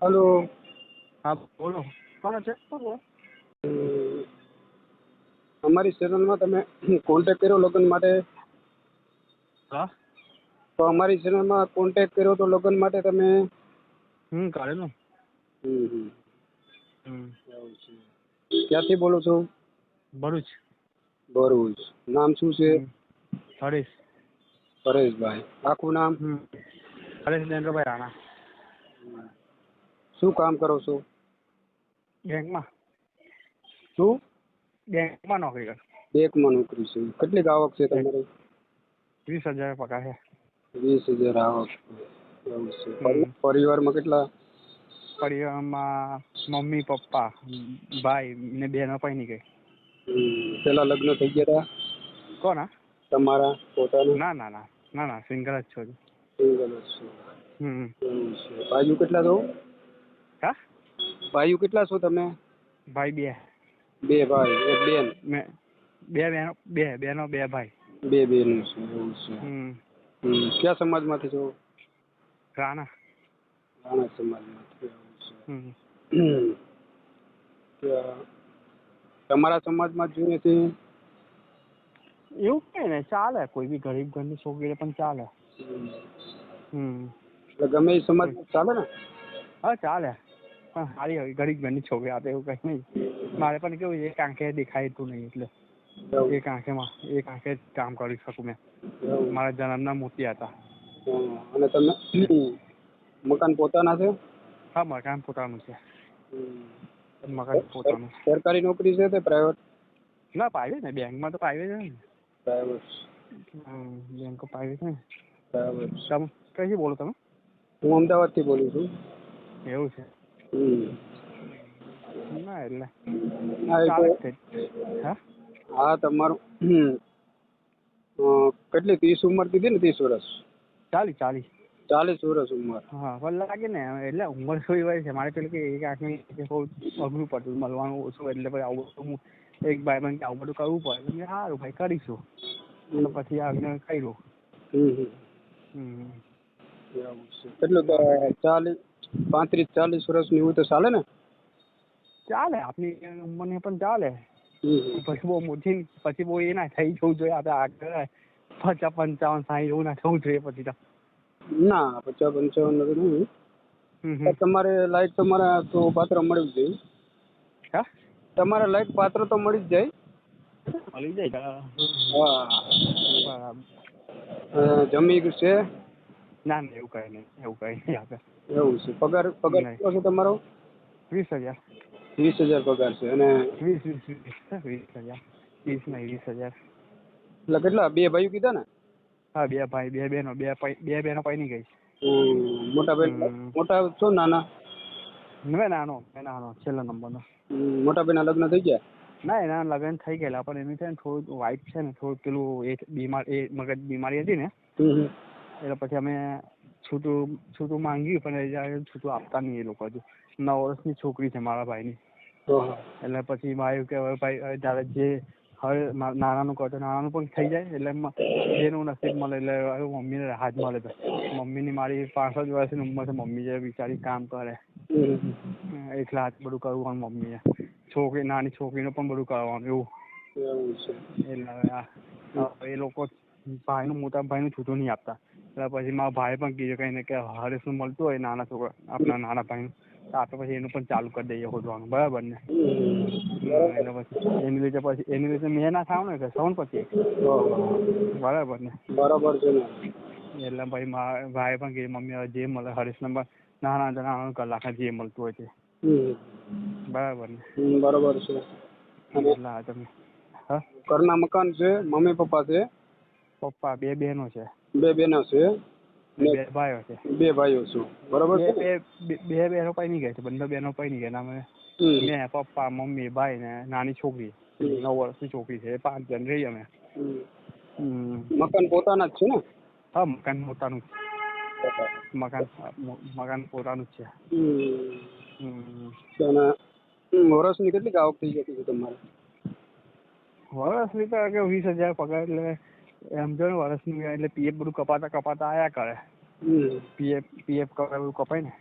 Hello. હા બોલો, કોણ છે? અમારી ચેનલમાં તમે કોન્ટેક્ટ કર્યો લગ્ન માટે, હા તો અમારી ચેનલમાં કોન્ટેક્ટ કર્યો તો લગ્ન માટે તમે. કરેલું. હમ હમ. એવું છે. ક્યાંથી બોલો છો? ભરૂચ. ભરૂચ. નામ શું છે? હરીશ. પરેશભાઈ. આખું નામ? હરીશ નરેન્દ્રભાઈ રાણા. શું કામ કરો છો? બેંકમાં. શું? બેંકમાં નોકરી કર. બેંકમાં નોકરી છે. કેટલી આવક છે તમારી? 20,000 પગાર છે. 20,000 આવક. એવું છે. પરિવારમાં કેટલા? પરિવારમાં મમ્મી, પપ્પા, ભાઈ ને બહેનો પૈણી ગઈ. પેલા લગ્ન થઈ ગયા હતા? કોના? તમારા પોતાના? ના ના ના ના ના, સિંગલ જ છો. સિંગલ જ છો. એવું છે. ભાઈઓ કેટલા છો? હા, ભાઈઓ કેટલા છો તમે? ભાઈ 2. 2 ભાઈ, 1 બેન. મેં 2 બહેનો, 2 બહેનો, 2 ભાઈ. 2 બેન છે. એવું છે. કયા સમાજમાંથી છો? રાણા. રાણા સમાજમાંથી. એવું છે. તમારા સમાજમાં જોઈએ છે? એવું કઈ ને ચાલે, કોઈ બી ગરીબ ઘરની છોકરી પણ ચાલે. એટલે ગમે એ સમાજ ચાલે ને? હા ચાલે, પણ સારી હોય ગરીબ ઘરની છોકરી આપે એવું કઈ નહીં. મારે પણ કેવું એક આંખે દેખાયતું નહીં, એટલે એક આંખે જ કામ કરી શકું મેં. મારા જન્મના મોતિયા હતા. અને તમે મકાન પોતાના છે? હા, મકાન પોતાનું છે. મકાન પોતાનું. સરકારી નોકરી છે કે પ્રાઇવેટ? ના, પ્રાઇવેટ ને, બેંકમાં તો પ્રાઇવેટ છે ને. પ્રાઇવેટ. બેંક પ્રાઇવેટ ને. પ્રાઇવેટ. તમે કઈથી બોલો તમે? હું અમદાવાદથી બોલું છું. એવું છે. ના એટલે ચાલે જ છે. હા, તમારું કેટલી 30 ઉંમર કીધી ને? 30 વર્ષ? 40. 40 વર્ષ ઉંમર. હા, પણ લાગે ને એટલે ઉંમર થોડી હોય છે મારે. પેલું કે એક આંખની અઘરું પડતું મળવાનું ઓછું, એટલે ભાઈ આવું એક ભાઈ બન આવું બધું કરવું પડે. સારું ભાઈ, કરીશું. અને પછી આવીને કર્યું. કેટલું 35-40 વર્ષની હોય તો ચાલે ને? ચાલે, આપની ઉંમરની પણ ચાલે. પછી બહુ મોટી, પછી બહુ એ ના થઈ જવું જોઈએ. આપણે આગળ 50, 55, 60 એવું ના થવું જોઈએ પછી તો. ના, 50-55 નથી. તમારે લાયક તો પાત્ર મળી જ જાય. હા, તમારે લાયક પાત્ર તો મળી જ જાય. મળી જાય. હા, બરાબર. જમી છે? ના ના, એવું કઈ નહીં. આપે એવું છે. પગાર નહીં. કેટલો છે તમારો? 20,000. 20,000 પગાર છે. અને 20,000. 30 નહીં, 20,000. એટલે કેટલા? 2 ભાઈઓ કીધા ને? હા, 2 ભાઈ, 2 બહેનો, 2 બહેનો પૈણી ગઈ. મોટા બેન મોટા છો નાના? મેં નાનો છેલ્લો નંબરનો. મોટા બેન લગ્ન થઈ ગયા? ના, એના લગ્ન થઈ ગયેલા, પણ એની છે ને થોડું વાઇફ છે ને થોડું પેલું મગજ બીમારી હતી ને, એટલે પછી અમે છૂટું માંગ્યું, પણ છૂટું આપતા નહીં એ લોકો. હજુ 9 વર્ષની છોકરી છે મારા ભાઈની. એટલે પછી મારે કે ભાઈ તારે જે હવે નાનાનું કહો તો નાનાનું પણ થઈ જાય, એટલે જેનું નસીબ મળે. એટલે મમ્મીને હાથ મળે. મમ્મીની મારી 65 વર્ષની ઉંમર છે. મમ્મી જે બિચારી કામ કરે, એકલા હાથ બધું કરવું. મમ્મીએ નાની છોકરીને પણ બધું કરવાનું એવું. એટલે એ લોકો મોટા ભાઈનું છૂટું નહીં આપતા. એટલે પછી મારા ભાઈ પણ કીધું કઈને કે હરેશનું મળતું હોય નાના છોકરા, આપણા નાના ભાઈનું, તો આપણે પછી એનું પણ ચાલુ કરી દઈએ શોધવાનું. બરાબર ને? એટલે પછી એની લીધે મેં ના થાવ ને કે સૌન પછી બરાબર ને? બરાબર છે ને. એટલે ભાઈ મારા ભાઈ પણ કે મમ્મી હવે જે મળે હરીશ નંબર નાના કલાક જે મળતું હોય છે. બરાબર ને? બરાબર છે. એટલે તમે ઘરના મકાન છે, મમ્મી પપ્પા છે, પપ્પા, 2 બહેનો છે, 2 બહેનો છે, 2 ભાઈઓ છે. 2 ભાઈઓ છો. બરાબર છે. 2 બહેનો પૈણી ગઈ છે. બંને બહેનો પૈણી ગયા. મેં, પપ્પા, મમ્મી, ભાઈ ને નાની છોકરી, 9 વર્ષની છોકરી છે. 5 જણ રહીએ અમે. મકાન પોતાના જ છે ને? હા, મકાન પોતાનું જ. મકાન પોતાનું જ છે. વર્ષની કેટલી આવક થઈ જતી છે તમારે? વર્ષની તો 20,000 પગાર, એટલે એમ જો ને વર્ષની એટલે પીએફ બધું કપાતા આયા કરે. પીએફ કપાય કપાય ને.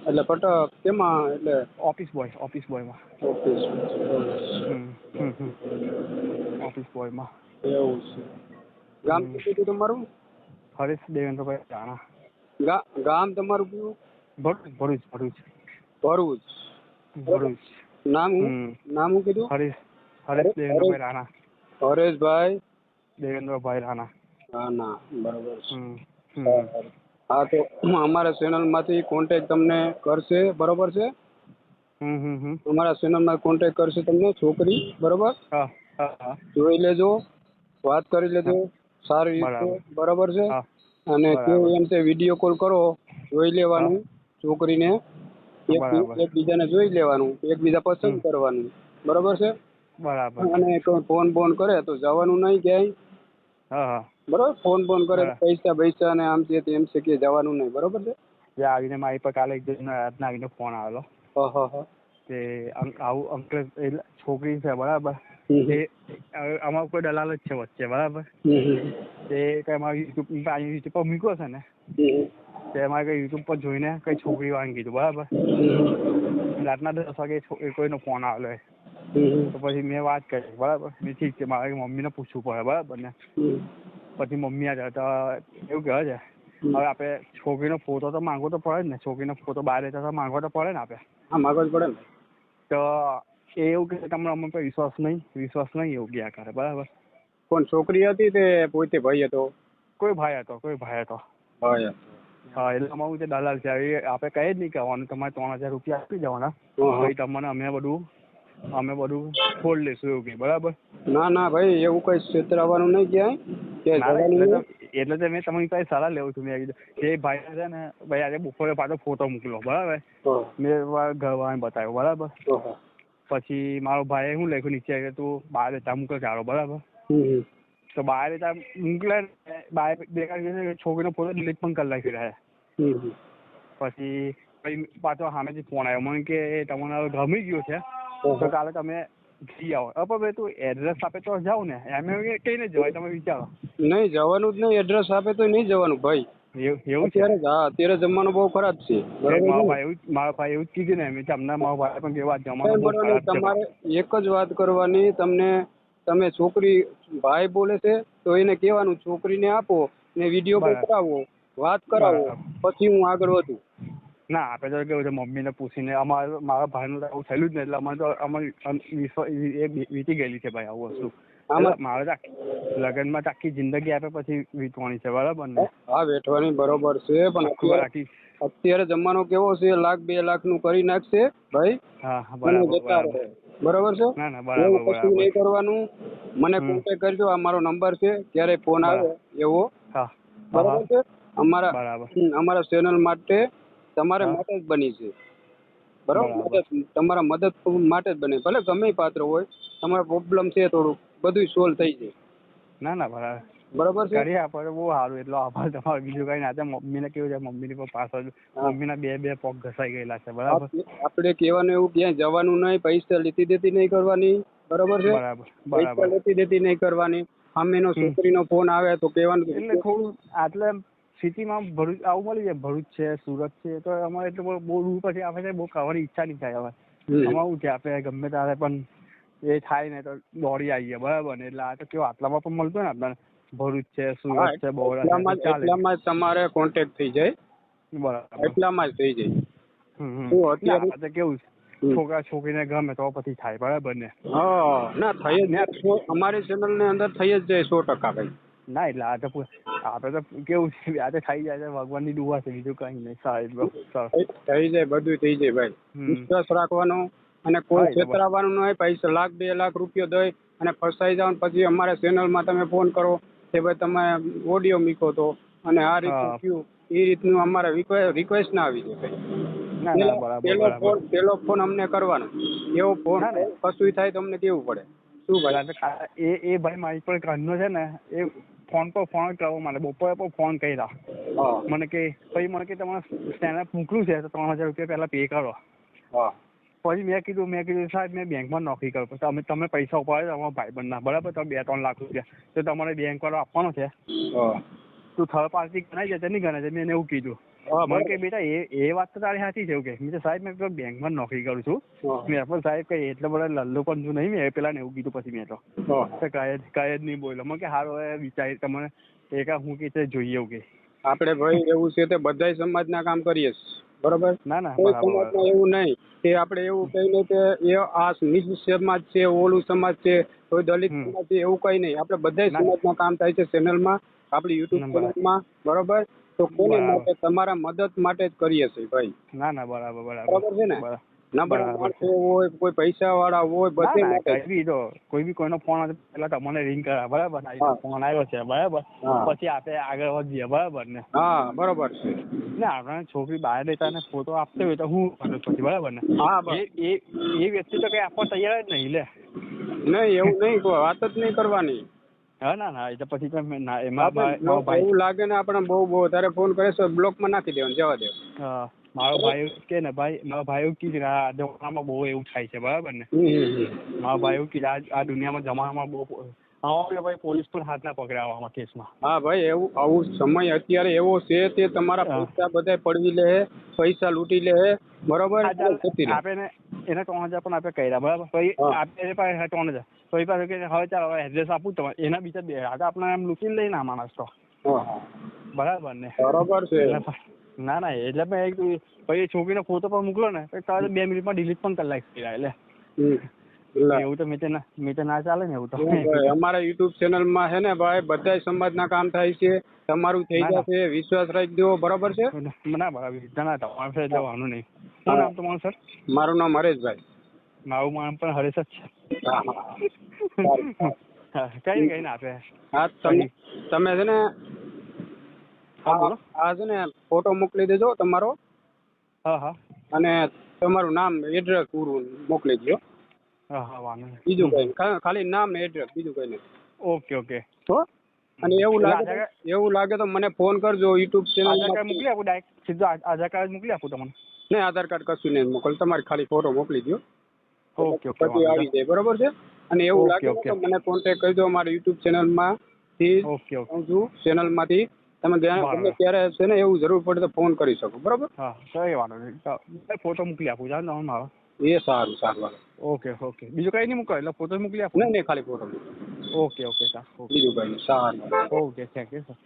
એટલે કેમાં એટલે ઓફિસ બોયમાં. ઓફિસ ઓફિસ બોયમાં એવું છે. ગામ કીધું તમારું? હરેશ દેવેન્દ્રભાઈ રાણા. ગામ તમારું કયું? ભરૂચ. નામ હું કીધું? હરેશ દેવેન્દ્રભાઈ રાણા. હરેશભાઈ દેવેન્દ્રભાઈ રાણા. બરાબર છે. હા, તો અમારા ચેનલમાંથી કોન્ટેક્ટ તમને કરશે, બરોબર છે? અમારા ચેનલમાં કોન્ટેક્ટ કરશે તમને છોકરી, બરોબર? જોઈ લેજો, વાત કરી લેજો સારી રીતે, બરોબર છે? અને કેવું એમ તે વિડીયો કોલ કરો, જોઈ લેવાનું છોકરીને, એકબીજાને જોઈ લેવાનું, એકબીજા પસંદ કરવાનું, બરોબર છે? અને કોઈ ફોન કરે તો જવાનું નહીં ક્યાંય, બરોબર? ફોન કરે પૈસા ને આમ છે તેમ છે કે જવાનું નહીં, બરોબર છે? આવીને મારી પર કાલે એક રાતના આવીને ફોન આવેલો કે આવું અંકલ છોકરી છે, બરાબર? અમારું કોઈ દલાલ જ છે વચ્ચે, બરાબર? તે કઈ અમારે યુટ્યુબ પર મૂક્યો છે ને, તે અમારે કઈ યુટ્યુબ પર જોઈને કઈ છોકરી વાંગી કીધું, બરાબર? રાતના 10 વાગે કોઈનો ફોન આવેલો, તો પછી મેં વાત કરી, બરાબર? ઠીક છે, મારે મમ્મીને પૂછવું પડે, બરાબર ને? પછી મમ્મી એવું કહે છે, હવે આપણે છોકરીનો ફોટો તો માંગવો તો પડે ને, છોકરીનો ફોટો બહાર રહેતા તો માંગવો તો પડે ને આપણે. હા, માંગવો જ પડે ને. તો એ એવું કે તમને અમને પર વિશ્વાસ નહીં એવું કહ્યા કરે, બરાબર? કોણ છોકરી હતી તે પોતે ભાઈ હતો? કોઈ ભાઈ હતો. હા, એટલે અમારું જે દલાલ છે એ આપણે કહી જ નહીં કહેવાનું, તમારે 3000 રૂપિયા આપી જવાના, પછી તમને અમે બધું ખોલ લઈશું એવું કે, બરાબર? ના ભાઈ, એવું કઈ છેતરાવાનું નહીં ક્યાંય. એટલે તો મેં તમારી પાસે સલાહ લેવું છું. મેં કીધું એ ભાઈ છે ને, ભાઈ આજે બપોરે પાછો ફોટો મોકલો, બરાબર? મેં ઘરવાળાને બતાવ્યો, બરાબર? પછી મારો ભાઈએ શું લખ્યું નીચે કે તું બહાર રહેતા મોકલ ચાલો, બરાબર? તો બહાર રહેતા મોકલે, બહાર દેખાડી છોકરીનો ફોટો ડિલીટ પણ કરી નાખી રહ્યા. પછી પાછો સામેથી ફોન આવ્યો મને કે તમને હવે ગમી ગયું છે તો કાલે તમે જઈ આવો. ભાઈ તું એડ્રેસ આપે તો જાવ ને, એમ કઈ નહીં જવાય, તમે વિચારો. નહીં જવાનું જ નહીં, એડ્રેસ આપે તો નહીં જવાનું ભાઈ. એવું છે? અત્યારે જમવાનું બહુ ખરાબ છે. મારા ભાઈ એવું જ કીધું ને, મેં તમને મારા ભાઈ પણ કેવા જમવાનું બહુ ખરાબ છે. તમારે એક જ વાત કરવાની, તમે છોકરી ભાઈ બોલે છે તો એને કહેવાનું છોકરીને આપો ને વિડીયો કોલ કરાવો, વાત કરાવો, પછી હું આગળ વધું. ના, આપણે તો કેવું છે મમ્મીને પૂછીને, મારા ભાઈનું આવું થયેલું જ ને, એટલે અમારે તો અમારી વીતી ગયેલી છે ભાઈ આવું વસ્તુ. મારે તો લગ્નમાં આખી જિંદગી આપે પછી વીતવાની છે, બરાબર ને? હા, વેઠવાની બરોબર છે, પણ અત્યારે જમાનો કેવો છે, 1 લાખ 2 લાખ નું કરી નાખશે ભાઈ. હા, બરાબર. બરોબર છે? ના, બરાબર. નહીં કરવાનું. મને કોન્ટેક્ટ કરજો, આ મારો નંબર છે, ક્યારે ફોન આવે એવો, બરાબર છે? અમારા ચેનલ માટે તમારે માટે જ બની છે, બરાબર? તમારા મદદ માટે જ બને, ભલે ગમે પાત્ર હોય, તમારો પ્રોબ્લેમ છે થોડુંક, બધું સોલ્વ થઈ જાય. ના, બરાબર છે? કરીએ આપણે, બહુ સારું. એટલો આભાર તમારો. બીજું કઈ ના. મમ્મીને કેવું છે, મમ્મીની પર પાછળ મમ્મીના બે પગ ઘસાઈ ગયેલા છે, બરાબર? આપણે કહેવાનું એવું ક્યાંય જવાનું નહીં, પૈસા લેતી દેતી નહીં કરવાની, બરાબર છે? પૈસા લેતી દેતી નહીં કરવાની. સામેનો છોકરીનો ફોન આવે તો કહેવાનું. એટલે થોડું આટલે સિટીમાં ભરૂચ આવું મળી જાય, ભરૂચ છે, સુરત છે, તો અમારે એટલે બહુ દૂર પછી આપણે બહુ કરવાની ઈચ્છા નહીં થાય. હવે અમારું છે, આપણે ગમે ત્યારે પણ એ થાય ને તો દોડી આવીએ, બરાબર ને? એટલે આ તો કેવું આટલામાં પણ મળતું ને આપણને, ભરૂચ છે, સુરત છે, એટલામાં જ તમારે કોન્ટેક્ટ થઈ જાય, બરાબર? એટલામાં જ થઈ જાય. અત્યારે કેવું છોકરા છોકરીને ગમે તો પછી થાય, બરાબર ને? ના, થઈ જ અમારી ચેનલ ની અંદર થઈ જ જાય 100% ભાઈ. ના, એટલે આપણે તો કેવું છે, આ તો થઈ જાય છે, ભગવાનની દુઆ છે, બીજું કઈ નહીં. થઈ જાય, બધું થઈ જાય ભાઈ. વિશ્વાસ રાખવાનો અને કોઈ છેતરાવાનું નહીં. પૈસા 1 લાખ 2 લાખ રૂપિયા દઈ અને ફસાઈ જાવ, પછી અમારા ચેનલમાં તમે ફોન કરો કે ભાઈ તમે ઓડિયો મૂકો તો અને આ રીતનું થયું, એ રીતનું અમારે રિક્વેસ્ટ ના આવી જાય. પેલો ફોન અમને કરવાનો, એવો ફોન કશું થાય તો અમને કેવું પડે. શું ભાઈ? એ ભાઈ મારી પર ઘરનો છે ને, એ ફોન પર ફોન કરવો, મને બપોરે પર ફોન કર્યા મને કે પછી મને કે તમારે સ્ટેન્ડ મોકલું છે તો 3000 રૂપિયા પહેલા પે કરો. પછી મેં કીધું સાહેબ મેં બેંકમાં નોકરી કરું, પછી તમે પૈસા ઉપાડે તમારા ભાઈબંધના, બરાબર? તો 2-3 લાખ રૂપિયા તો તમારે બેંક વાળો આપવાનો છે. તું થર્ડ પાર્ટી ગણાય છે નહીં ગણાય છે મેં એને એવું કીધું. મને કે બેટા એ વાત તો તારી સાચી છે એવું કે મેં તો સાહેબ મેં બેંકમાં નોકરી કરું છું મેં પણ સાહેબ કઈ એટલે બધા લલ્લો પણ છું નહીં મેં પેલા ને એવું કીધું પછી મેં તો કાંઈ જ નહીં બોલ્યો મને કે હારો વિચારી તમને એક હું કે જોઈએ એવું કે આપણે ભાઈ એવું છે તે બધા સમાજના કામ કરીએ બરોબર. ના ના કોઈ બરાબર સમાજમાં એવું નહીં કે આપણે એવું કહીને કે એ આ નીચ સમાજ છે ઓલું સમાજ છે કોઈ દલિત સમાજ છે એવું કઈ નહીં. આપણે બધા સમાજના કામ થાય છે ચેનલમાં આપણી યુટ્યુબ ચેનલમાં બરોબર. તો કોને માટે તમારા મદદ માટે જ કરીએ છીએ ભાઈ. ના ના બરાબર બરાબર છે ને. નબળા માણસો હોય કોઈ પૈસા વાળા હોય બધે માટે કોઈ બી કોઈનો ફોન આવે પેલા તમને રિંગ કરા બરાબર ફોન આવ્યો છે બરાબર પછી આપણે આગળ વધીએ બરાબર ને. હા બરોબર છે ને આપણે છોકરી બહાર લેતા ને ફોટો આપતો હોય તો હું કરું પછી બરાબર ને. હા એ વ્યક્તિ તો કઈ આપવા તૈયાર જ નહીં લે. નહીં એવું નહીં કોઈ વાત જ નહીં કરવાની. હા ના ના એ તો પછી એવું લાગે ને આપણે બહુ તારે ફોન કરે છે બ્લોકમાં નાખી દેવાનું જવા દે. હા મારો ભાઈ કે ને ભાઈ મારો ભાઈ એવું કીધું આ જમાનામાં બહુ એવું થાય છે બરાબર ને. મારો ભાઈ એવું કીધું આ દુનિયામાં જમાનામાં બહુ આવા ભાઈ પોલીસ પણ હાથ ના પકડે આવામાં કેસમાં. હા ભાઈ એવું આવું સમય અત્યારે એવો છે તે તમારા પૈસા બધા પડવી લે પૈસા લૂંટી લે બરોબર. આપણે એને 3000 પણ આપણે કર્યા બરાબર પછી આપણે 3000 પછી પાછું કે હવે ચાલો એડ્રેસ આપું તમારે એના બીજા બે આપણે એમ લૂંટી લઈને આ માણસ તો બરાબર ને. બરોબર છે. ના ના એટલે મેં પછી છોકરીનો ફોટો પણ મોકલો ને તો 2 મિનિટમાં ડિલીટ પણ કરી નાખી એટલે એવું તો મેં તો ના ચાલે ને એવું તો. અમારા યુટ્યુબ ચેનલમાં છે ને ભાઈ બધા સમાજના કામ થાય છે તમારું થઈ જશે વિશ્વાસ રાખી દો બરોબર છે. ના બરાબર તમારે જવાનું નહીં. શું નામ તમારું સર? મારું નામ હરેશભાઈ. મારું નામ પણ હરેશ જ છે. કઈ ના આપે. હા તમે છે ને હા છે ને ફોટો મોકલી દેજો તમારો. હા હા અને તમારું નામ એડ્રેસ પૂરું મોકલી દો. હા હા વાંધો નહીં. બીજું કઈ ખાલી નામ એડ્રેસ બીજું કઈ નહીં. Okay okay. તો અને એવું લાગે તો મને ફોન કરજો યુટ્યુબ ચેનલ. આધાર કાર્ડ મોકલી આપું ડાયરેક્ટ સીધું આધાર કાર્ડ મોકલી આપું તમને. નહીં આધાર કાર્ડ કશું નહીં મોકલ તમારે ખાલી ફોટો મોકલી દો. ઓકે ઓકે પછી આવી જાય બરોબર છે. અને એવું લાગે તો મને કોન્ટેક્ટ કરજો અમારા યુટ્યુબ ચેનલમાંથી. ઓકે ઓકે ચેનલમાંથી તમે ગમે ત્યારે છે ને એવું જરૂર પડે તો ફોન કરી શકો બરોબર. હા કઈ વાંધો નહીં ફોટો મોકલી આપું જાણ તમે મારો. એ સારું. ઓકે ઓકે બીજું કઈ નહીં મૂકો એટલે ફોટો મોકલી આપો. નહીં ખાલી ફોટો. ઓકે ઓકે સર બીજું કઈ સારું. Okay thank you sir.